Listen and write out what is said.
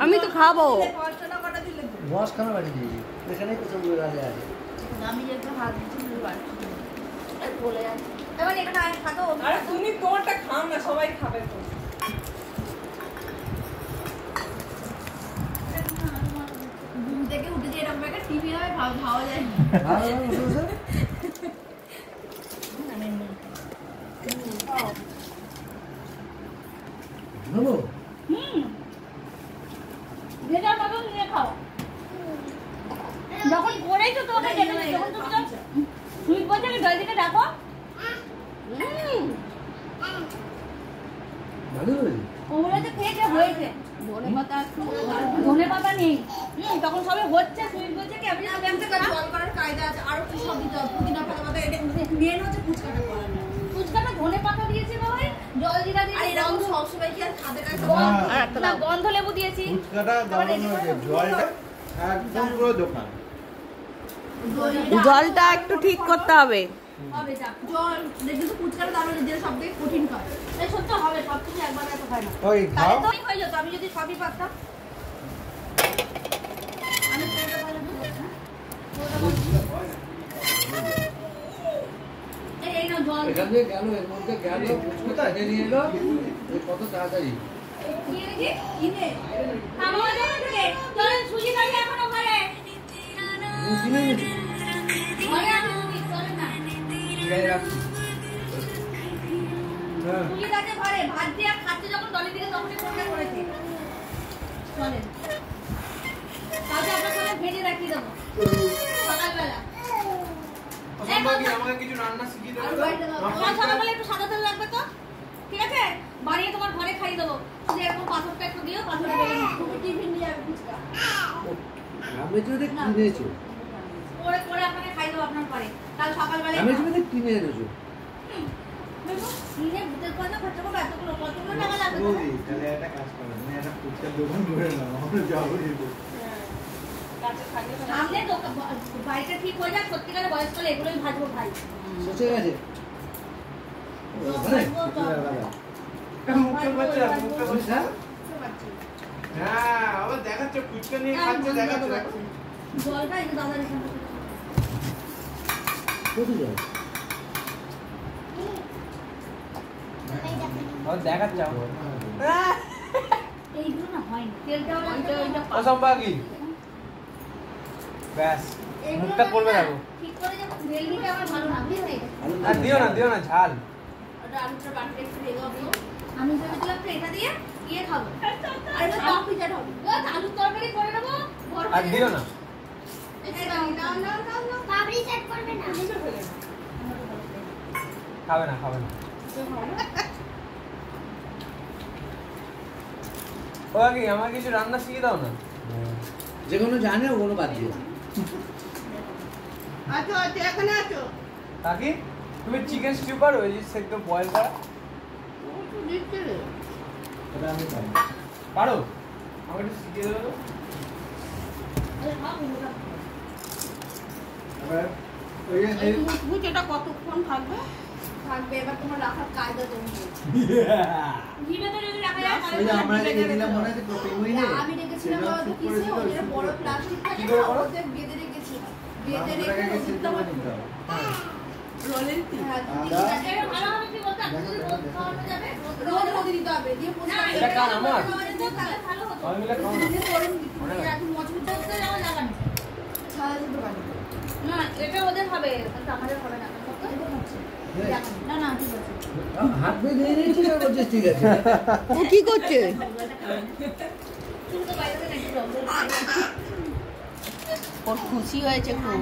আমি তো খাবো। তুমি তোমারটা খাও না, সবাই খাবে তো। থেকে উঠে এরকম একটা টিভি হবে ভাবা যায় যখন করেছো তোমাকে সুইট বলছে জল দিকে ডাকো। ওগুলো তো খেয়েছে হয়েছে। ধনে পাতা নেই তখন সবে হচ্ছে। সুইট বলছে কি আমি জল করার কায়দা আছে, আরো কি সব দিতে হবে, পুদিনা পাতা পাতা, এটা মেন হচ্ছে ফুচকাটা করা। ফুচকাটা ধনে পাতা দিয়েছি ভাই, জল জিরা দিয়ে এরকম সবসময় কি আর খাতে না গন্ধ লেবু দিয়েছি। ফুচকাটা জলটা একদম পুরো দোকান। জলটা একটু ঠিক করতে হবে। জল দেখবি তো ফুচকাটা দাম যে সবথেকে কঠিন কাজ। এই সত্য হবে, সব কিছু একবার এত হয় না। ওই খাও তাহলে তো হয়ে যেত আমি যদি সবই পারতাম। আমি কোনটা ভালো বুঝছি এই না জল এখান থেকে গেল, এর মধ্যে গেল, ফুচকা এনে নিয়ে এলো, কত তাড়াতাড়ি কি রে কিনে খাওয়া যাবে থেকে চল সুজি খাই এখনো ঘরে কিনে নিয়েছি ঘরে আমি সুজি চলে না গায়ে রাখছি। হ্যাঁ সুজি কাছে ঘরে ভাত দিয়ে খাচ্ছে যখন দলে দিকে তখনই ফোনটা করেছে। চলে কালকে আপনার সাথে ভেজে রাখিয়ে দেবো সকালবেলা। আমাকে কিছু রান্না শিখিয়ে দেবে। তোমার সকালবেলা একটু সাদা তেল লাগবে তো, ঠিক আছে? বানিয়ে তোমার ঘরে খাইয়ে দেবো। শুধু এরকম পাথরটা একটু দিও, পাথরটা বেরিয়ে নিও। তুমি টিফিন নিয়ে যাবে ফুচকা। আমি যদি কিনেছো করে করে আপনাকে খাইয়ে দেবো আপনার ঘরে কাল সকালবেলা। আমি যদি কিনে এনেছো কিনে ভূতের কথা খরচা করবো এতগুলো, কতগুলো টাকা লাগবে? বৌদি তাহলে একটা কাজ করো, তুমি একটা ফুচকার দোকান করে নাও, আমরা যাবো কিন্তু। সামনে বাড়িটা ঠিক হয়ে যাক, সত্যিকারের বয়সকালে এগুলোই ভাজবো ভাই। সোচে গেছে হ্যাঁ আবার দেখাচ্ছে ফুচকা নিয়ে খাচ্ছে, দেখাচ্ছে জলটা একটু দাদা রেখে কত যায় দেখাচ্ছে এইগুলো না হয়নি, তেলটাও লাগবে অসম্ভাবী ব্যাস মুখটা পড়বে দেখো। ঠিক করে যখন ভেলনিটা আমার ভালো না বুঝলি? আর দিও না ঝাল। ওটা আলুটা বাটিতে একটু রেখে দিও। আমি ভেবেছিলাম তো এটা দিয়ে খাবো। আর এটা টক পিঠা হবে। আলুর তরকারি করে নেবো। আর দিও না। পাপড়ি চাট করবে না। খাবে না ও কি আমার কিছু রান্না শিখিয়ে দাও না। যে কোনো জানে ওগুলো বাদ দিও। আচ্ছা এখানে আছো কাকি তুমি চিকেন স্টিউ পারো, এই যে সেদ্ধ বয়েল করা? এটা আমি পারি। পারো? আমাকে একটু শিখিয়ে দেবে তো। এবার ওই এই মুচমুচেটা কতক্ষণ থাকবে? এবার তোমার রাখার কায়দা তুমি। জিভে তো যদি রাখা যায় ওই যে আমরা রেখে দিলাম মনে আছে তো পেঙ্গুইনে? আমি রেখেছিলাম বলতে কিসে ওদের বড় প্লাস্টিক থাকে না, ওতে বেঁধে রেখেছি। বেঁধে রেখে দিতে হবে। রোলের ভালো হবে কি বলতে আপনি যদি রোজ খাওয়ানো যাবে রোজ রোজ দিতে হবে দিয়ে পরিষ্কার এটা কার আমার? তাহলে ভালো হতো। আমি মিলে খাও না। দিয়ে করুন এখন মজবুত করতে যাওয়া লাগানো সারা দিতে পারি না, এটা ওদের হবে কিন্তু আমাদের হবে না। না না ঠিক আছে। হাত দিয়ে দিয়ে দিয়েছি না বলছিস ঠিক আছে। ও কি করছে? খুশি হয়েছে খুব।